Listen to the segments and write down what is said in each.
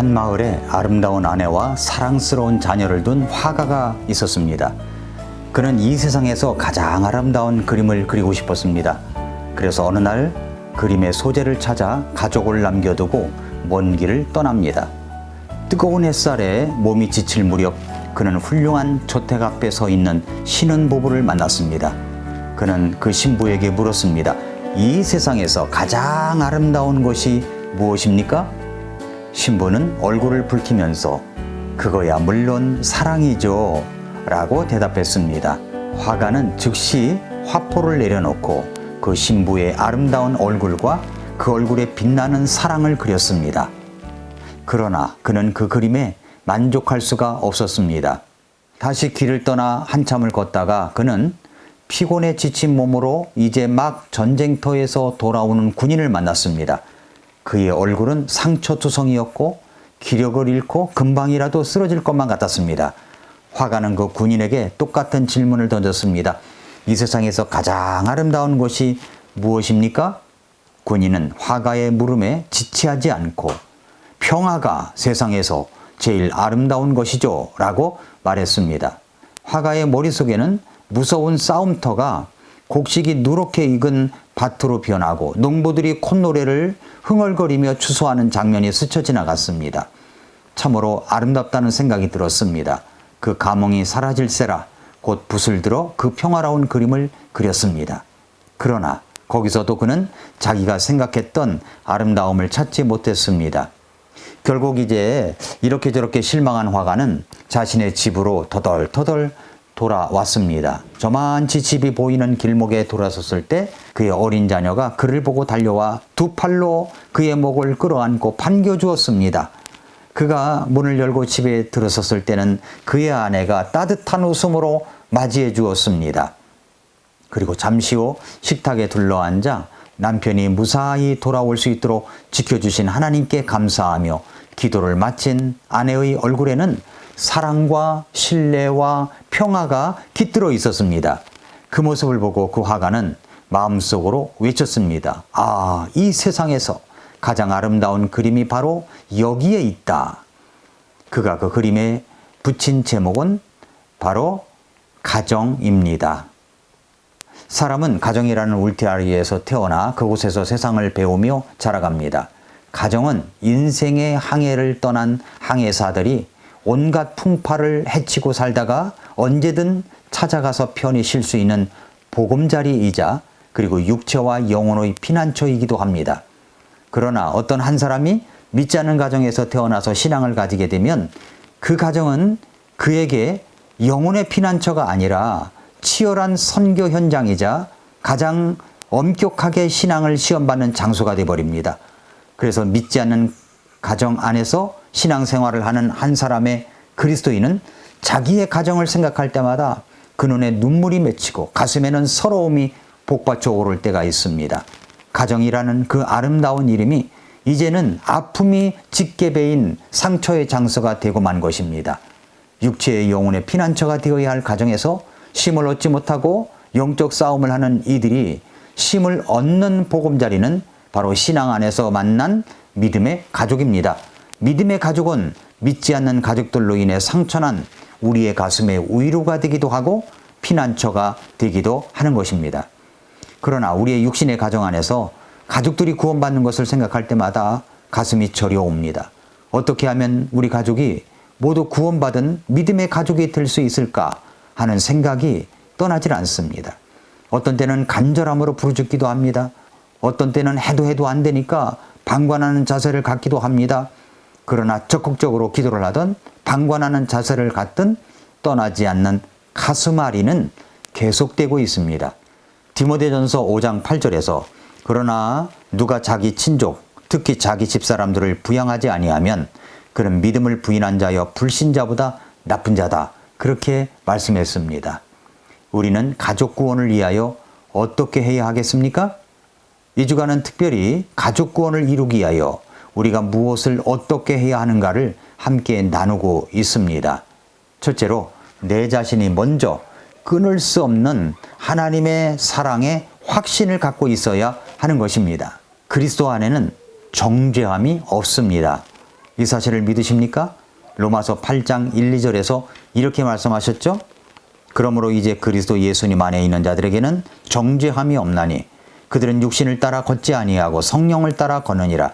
한 마을에 아름다운 아내와 사랑스러운 자녀를 둔 화가가 있었습니다. 그는 이 세상에서 가장 아름다운 그림을 그리고 싶었습니다. 그래서 어느 날 그림의 소재를 찾아 가족을 남겨두고 먼 길을 떠납니다. 뜨거운 햇살에 몸이 지칠 무렵 그는 훌륭한 저택 앞에 서 있는 신혼부부를 만났습니다. 그는 그 신부에게 물었습니다. 이 세상에서 가장 아름다운 것이 무엇입니까? 신부는 얼굴을 붉히면서 그거야 물론 사랑이죠 라고 대답했습니다. 화가는 즉시 화포를 내려놓고 그 신부의 아름다운 얼굴과 그 얼굴에 빛나는 사랑을 그렸습니다. 그러나 그는 그 그림에 만족할 수가 없었습니다. 다시 길을 떠나 한참을 걷다가 그는 피곤에 지친 몸으로 이제 막 전쟁터에서 돌아오는 군인을 만났습니다. 그의 얼굴은 상처투성이었고 기력을 잃고 금방이라도 쓰러질 것만 같았습니다. 화가는 그 군인에게 똑같은 질문을 던졌습니다. 이 세상에서 가장 아름다운 것이 무엇입니까? 군인은 화가의 물음에 지체하지 않고 평화가 세상에서 제일 아름다운 것이죠 라고 말했습니다. 화가의 머릿속에는 무서운 싸움터가 곡식이 누렇게 익은 밭으로 변하고 농부들이 콧노래를 흥얼거리며 추수하는 장면이 스쳐 지나갔습니다. 참으로 아름답다는 생각이 들었습니다. 그 감흥이 사라질세라 곧 붓을 들어 그 평화로운 그림을 그렸습니다. 그러나 거기서도 그는 자기가 생각했던 아름다움을 찾지 못했습니다. 결국 이제 이렇게 저렇게 실망한 화가는 자신의 집으로 터덜터덜 돌아왔습니다. 저만치 집이 보이는 길목에 돌아섰을 때 그의 어린 자녀가 그를 보고 달려와 두 팔로 그의 목을 끌어안고 반겨주었습니다. 그가 문을 열고 집에 들어섰을 때는 그의 아내가 따뜻한 웃음으로 맞이해 주었습니다. 그리고 잠시 후 식탁에 둘러앉아 남편이 무사히 돌아올 수 있도록 지켜주신 하나님께 감사하며 기도를 마친 아내의 얼굴에는 사랑과 신뢰와 평화가 깃들어 있었습니다. 그 모습을 보고 그 화가는 마음속으로 외쳤습니다. 아, 이 세상에서 가장 아름다운 그림이 바로 여기에 있다. 그가 그 그림에 붙인 제목은 바로 가정입니다. 사람은 가정이라는 울타리에서 태어나 그곳에서 세상을 배우며 자라갑니다. 가정은 인생의 항해를 떠난 항해사들이 온갖 풍파를 헤치고 살다가 언제든 찾아가서 편히 쉴 수 있는 보금자리이자 그리고 육체와 영혼의 피난처이기도 합니다. 그러나 어떤 한 사람이 믿지 않는 가정에서 태어나서 신앙을 가지게 되면 그 가정은 그에게 영혼의 피난처가 아니라 치열한 선교 현장이자 가장 엄격하게 신앙을 시험받는 장소가 되어버립니다. 그래서 믿지 않는 가정 안에서 신앙생활을 하는 한 사람의 그리스도인은 자기의 가정을 생각할 때마다 그 눈에 눈물이 맺히고 가슴에는 서러움이 복받쳐 오를 때가 있습니다. 가정이라는 그 아름다운 이름이 이제는 아픔이 짙게 베인 상처의 장소가 되고 만 것입니다. 육체의 영혼의 피난처가 되어야 할 가정에서 쉼을 얻지 못하고 영적 싸움을 하는 이들이 쉼을 얻는 보금자리는 바로 신앙 안에서 만난 믿음의 가족입니다. 믿음의 가족은 믿지 않는 가족들로 인해 상처난 우리의 가슴에 위로가 되기도 하고 피난처가 되기도 하는 것입니다. 그러나 우리의 육신의 가정 안에서 가족들이 구원받는 것을 생각할 때마다 가슴이 저려옵니다. 어떻게 하면 우리 가족이 모두 구원받은 믿음의 가족이 될 수 있을까 하는 생각이 떠나질 않습니다. 어떤 때는 간절함으로 부르짖기도 합니다. 어떤 때는 해도 안 되니까 방관하는 자세를 갖기도 합니다. 그러나 적극적으로 기도를 하든 방관하는 자세를 갖든 떠나지 않는 가슴앓이는 계속되고 있습니다. 디모데전서 5장 8절에서 그러나 누가 자기 친족, 특히 자기 집사람들을 부양하지 아니하면 그는 믿음을 부인한 자여 불신자보다 나쁜 자다. 그렇게 말씀했습니다. 우리는 가족 구원을 위하여 어떻게 해야 하겠습니까? 이 주간은 특별히 가족 구원을 이루기 위하여 우리가 무엇을 어떻게 해야 하는가를 함께 나누고 있습니다. 첫째로 내 자신이 먼저 끊을 수 없는 하나님의 사랑에 확신을 갖고 있어야 하는 것입니다. 그리스도 안에는 정죄함이 없습니다. 이 사실을 믿으십니까? 로마서 8장 1, 2절에서 이렇게 말씀하셨죠? 그러므로 이제 그리스도 예수님 안에 있는 자들에게는 정죄함이 없나니 그들은 육신을 따라 걷지 아니하고 성령을 따라 걷느니라.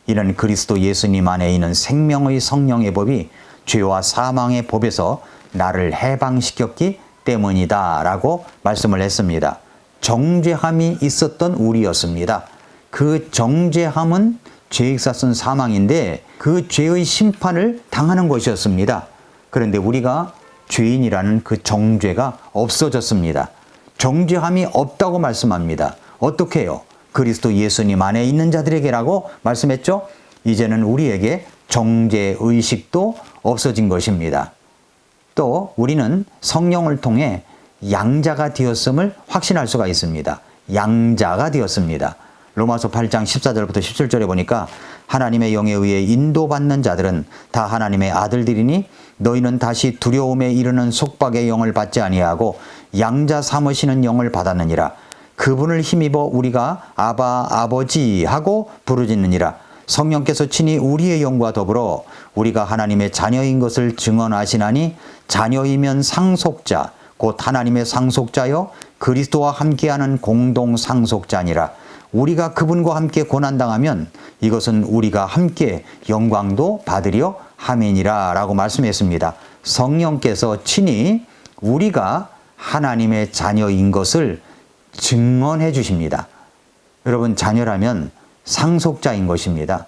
이는 그리스도 예수님 안에 있는 생명의 성령의 법이 죄와 사망의 법에서 나를 해방시켰기 때문이다 라고 말씀을 했습니다. 정죄함이 있었던 우리였습니다. 그 정죄함은 죄익사선 사망인데 그 죄의 심판을 당하는 것이었습니다. 그런데 우리가 죄인이라는 그 정죄가 없어졌습니다. 정죄함이 없다고 말씀합니다. 어떻게 해요? 그리스도 예수님 안에 있는 자들에게라고 말씀했죠? 이제는 우리에게 정죄의식도 없어진 것입니다. 또 우리는 성령을 통해 양자가 되었음을 확신할 수가 있습니다. 양자가 되었습니다. 로마서 8장 14절부터 17절에 보니까 하나님의 영에 의해 인도받는 자들은 다 하나님의 아들들이니 너희는 다시 두려움에 이르는 속박의 영을 받지 아니하고 양자 삼으시는 영을 받았느니라. 그분을 힘입어 우리가 아바 아버지 하고 부르짖느니라. 성령께서 친히 우리의 영과 더불어 우리가 하나님의 자녀인 것을 증언하시나니 자녀이면 상속자 곧 하나님의 상속자여 그리스도와 함께하는 공동 상속자니라. 우리가 그분과 함께 고난당하면 이것은 우리가 함께 영광도 받으려 함이니라 라고 말씀했습니다. 성령께서 친히 우리가 하나님의 자녀인 것을 증언해 주십니다. 여러분, 자녀라면 상속자인 것입니다.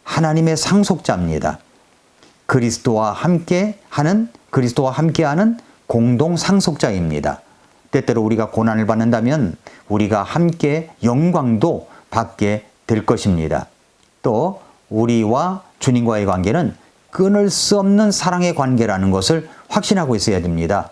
하나님의 상속자입니다. 그리스도와 함께하는 공동 상속자입니다. 때때로 우리가 고난을 받는다면 우리가 함께 영광도 받게 될 것입니다. 또 우리와 주님과의 관계는 끊을 수 없는 사랑의 관계라는 것을 확신하고 있어야 됩니다.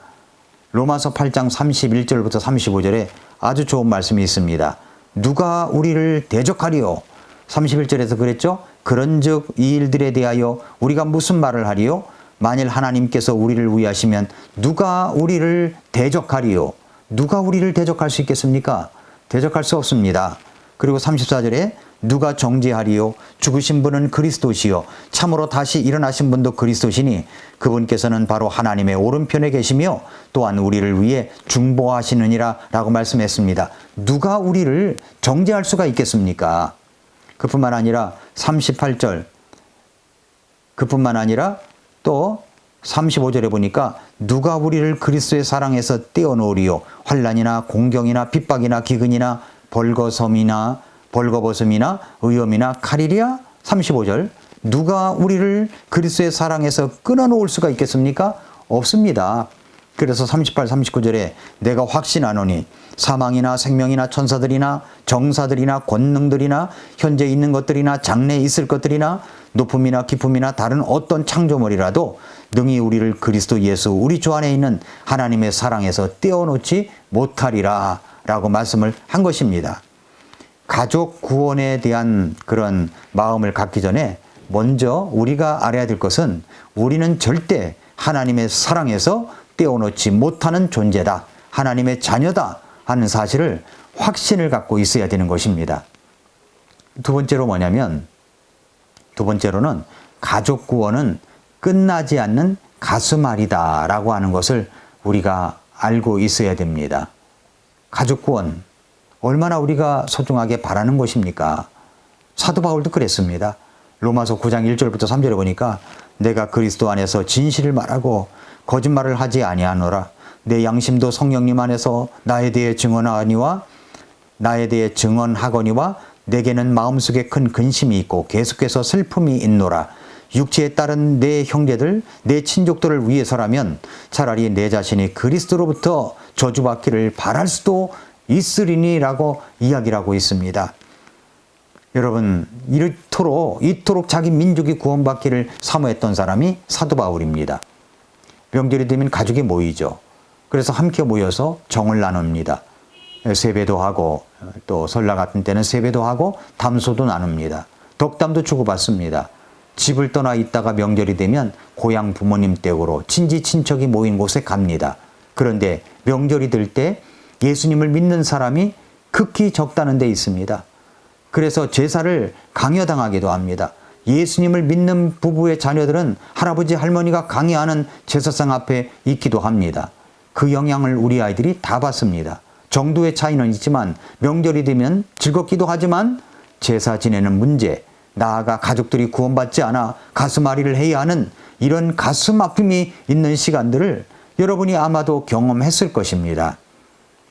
로마서 8장 31절부터 35절에 아주 좋은 말씀이 있습니다. 누가 우리를 대적하리요? 31절에서 그랬죠? 그런즉 이 일들에 대하여 우리가 무슨 말을 하리요? 만일 하나님께서 우리를 위하시면 누가 우리를 대적하리요? 누가 우리를 대적할 수 있겠습니까? 대적할 수 없습니다. 그리고 34절에 누가 정죄하리요? 죽으신 분은 그리스도시요 참으로 다시 일어나신 분도 그리스도시니 그분께서는 바로 하나님의 오른편에 계시며 또한 우리를 위해 중보하시느니라 라고 말씀했습니다. 누가 우리를 정죄할 수가 있겠습니까? 그뿐만 아니라 38절, 그뿐만 아니라 또 35절에 보니까 누가 우리를 그리스도의 사랑에서 떼어놓으리요? 환난이나 공경이나 핍박이나 기근이나 벌거벗음이나 의염이나 칼이랴? 35절, 누가 우리를 그리스도의 사랑에서 끊어놓을 수가 있겠습니까? 없습니다. 그래서 38, 39절에 내가 확신하노니 사망이나 생명이나 천사들이나 정사들이나 권능들이나 현재 있는 것들이나 장래에 있을 것들이나 높음이나 깊음이나 다른 어떤 창조물이라도 능히 우리를 그리스도 예수 우리 주 안에 있는 하나님의 사랑에서 떼어놓지 못하리라 라고 말씀을 한 것입니다. 가족 구원에 대한 그런 마음을 갖기 전에 먼저 우리가 알아야 될 것은 우리는 절대 하나님의 사랑에서 떼어놓지 못하는 존재다. 하나님의 자녀다 하는 사실을 확신을 갖고 있어야 되는 것입니다. 두 번째로는 가족 구원은 끝나지 않는 가슴앓이다 라고 하는 것을 우리가 알고 있어야 됩니다. 가족 구원, 얼마나 우리가 소중하게 바라는 것입니까? 사도 바울도 그랬습니다. 로마서 9장 1절부터 3절에 보니까 내가 그리스도 안에서 진실을 말하고 거짓말을 하지 아니하노라. 내 양심도 성령님 안에서 나에 대해 증언하거니와 내게는 마음속에 큰 근심이 있고 계속해서 슬픔이 있노라. 육체에 따른 내 형제들, 내 친족들을 위해서라면 차라리 내 자신이 그리스도로부터 저주받기를 바랄 수도 있으리니라고 이야기를 하고 있습니다. 여러분, 이토록 자기 민족이 구원받기를 사모했던 사람이 사도 바울입니다. 명절이 되면 가족이 모이죠. 그래서 함께 모여서 정을 나눕니다. 세배도 하고 또 설날 같은 때는 세배도 하고 담소도 나눕니다. 덕담도 주고받습니다. 집을 떠나 있다가 명절이 되면 고향 부모님 댁으로 친지 친척이 모인 곳에 갑니다. 그런데 명절이 될 때 예수님을 믿는 사람이 극히 적다는 데 있습니다. 그래서 제사를 강요당하기도 합니다. 예수님을 믿는 부부의 자녀들은 할아버지 할머니가 강의하는 제사상 앞에 있기도 합니다. 그 영향을 우리 아이들이 다 받습니다. 정도의 차이는 있지만 명절이 되면 즐겁기도 하지만 제사 지내는 문제, 나아가 가족들이 구원받지 않아 가슴앓이를 해야 하는 이런 가슴 아픔이 있는 시간들을 여러분이 아마도 경험했을 것입니다.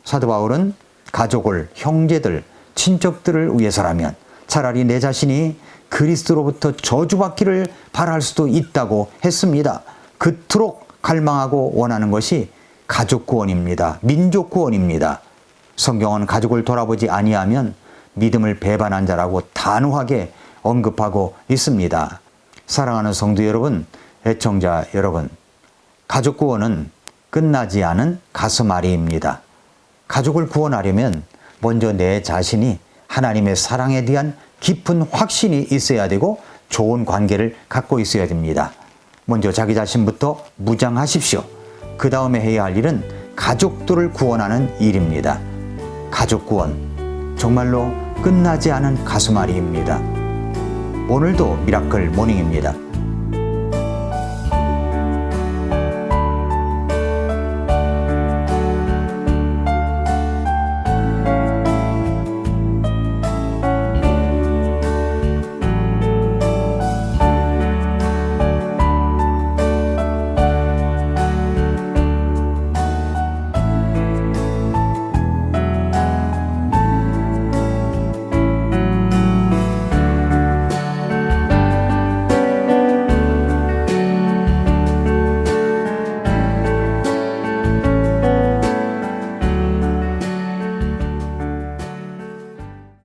사도 바울은 가족을, 형제들, 친척들을 위해서라면 차라리 내 자신이 그리스도로부터 저주받기를 바랄 수도 있다고 했습니다. 그토록 갈망하고 원하는 것이 가족 구원입니다. 민족 구원입니다. 성경은 가족을 돌아보지 아니하면 믿음을 배반한 자라고 단호하게 언급하고 있습니다. 사랑하는 성도 여러분, 애청자 여러분, 가족 구원은 끝나지 않은 가슴앓이입니다. 가족을 구원하려면 먼저 내 자신이 하나님의 사랑에 대한 깊은 확신이 있어야 되고 좋은 관계를 갖고 있어야 됩니다. 먼저 자기 자신부터 무장하십시오. 그 다음에 해야 할 일은 가족들을 구원하는 일입니다. 가족 구원, 정말로 끝나지 않은 가슴앓이입니다. 오늘도 미라클 모닝입니다.